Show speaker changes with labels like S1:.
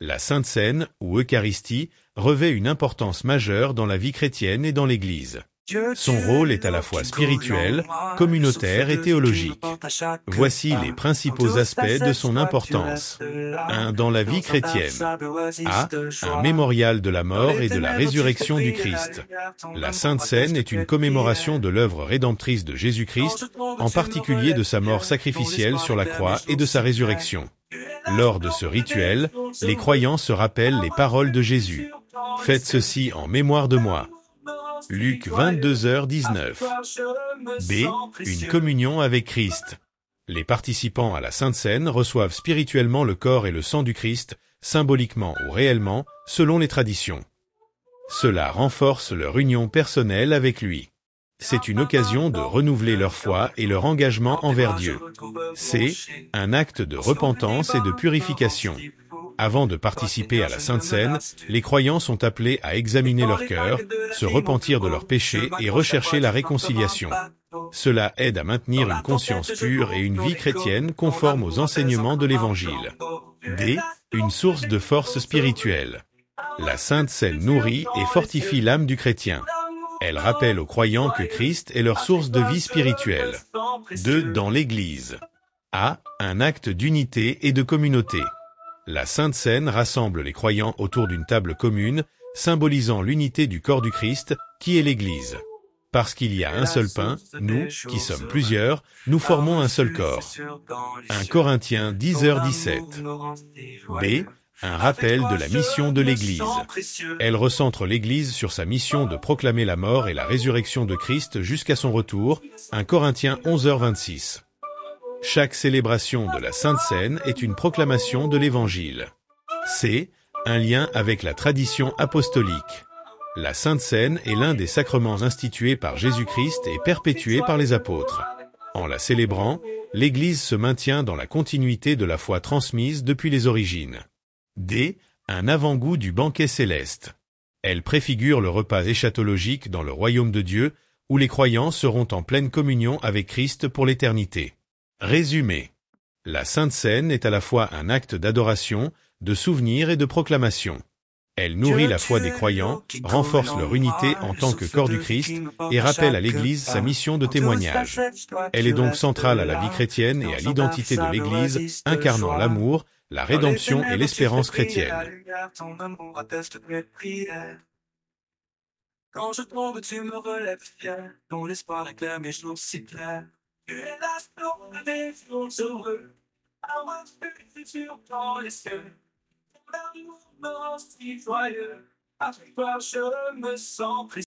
S1: La Sainte Seine, ou Eucharistie, revêt une importance majeure dans la vie chrétienne et dans l'Église. Son rôle est à la fois spirituel, communautaire et théologique. Voici les principaux aspects de son importance. 1. Dans la vie chrétienne. A. Un mémorial de la mort et de la résurrection du Christ. La Sainte Seine est une commémoration de l'œuvre rédemptrice de Jésus-Christ, en particulier de sa mort sacrificielle sur la croix et de sa résurrection. Lors de ce rituel, les croyants se rappellent les paroles de Jésus. Faites ceci en mémoire de moi. Luc 22h19. B. Une communion avec Christ. Les participants à la Sainte Seine reçoivent spirituellement le corps et le sang du Christ, symboliquement ou réellement, selon les traditions. Cela renforce leur union personnelle avec lui. C'est une occasion de renouveler leur foi et leur engagement envers Dieu. C'est un acte de repentance et de purification. Avant de participer à la Sainte Seine, les croyants sont appelés à examiner leur cœur, se repentir de leurs péchés et rechercher la réconciliation. Cela aide à maintenir une conscience pure et une vie chrétienne conforme aux enseignements de l'Évangile. D. Une source de force spirituelle. La Sainte Seine nourrit et fortifie l'âme du chrétien. Elle rappelle aux croyants que Christ est leur source de vie spirituelle. 2. Dans l'Église. A. Un acte d'unité et de communauté. La Sainte Seine rassemble les croyants autour d'une table commune, symbolisant l'unité du corps du Christ, qui est l'Église. Parce qu'il y a un seul pain, nous, qui sommes plusieurs, nous formons un seul corps. 1 Corinthiens 10h17. B. Un rappel de la mission de l'Église. Elle recentre l'Église sur sa mission de proclamer la mort et la résurrection de Christ jusqu'à son retour. 1 Corinthiens 11h26. Chaque célébration de la Sainte Seine est une proclamation de l'Évangile. C. Un lien avec la tradition apostolique. La Sainte Seine est l'un des sacrements institués par Jésus-Christ et perpétués par les apôtres. En la célébrant, l'Église se maintient dans la continuité de la foi transmise depuis les origines. D. Un avant-goût du banquet céleste. Elle préfigure le repas eschatologique dans le royaume de Dieu, où les croyants seront en pleine communion avec Christ pour l'éternité. Résumé. La Sainte Seine est à la fois un acte d'adoration, de souvenir et de proclamation. Elle nourrit la foi des croyants, renforce leur unité en tant que corps du Christ et rappelle à l'Église sa mission de témoignage. Elle est donc centrale à la vie chrétienne et à l'identité de l'Église, incarnant l'amour, la rédemption et l'espérance chrétienne. Quand je tombe, tu me relèves fier, ton espoir éclaire mes jours si clairs. Tu es la des jours heureux, à moi tu es sur dans les cieux. Ton amour me rend si joyeux, avec toi je me sens précieux.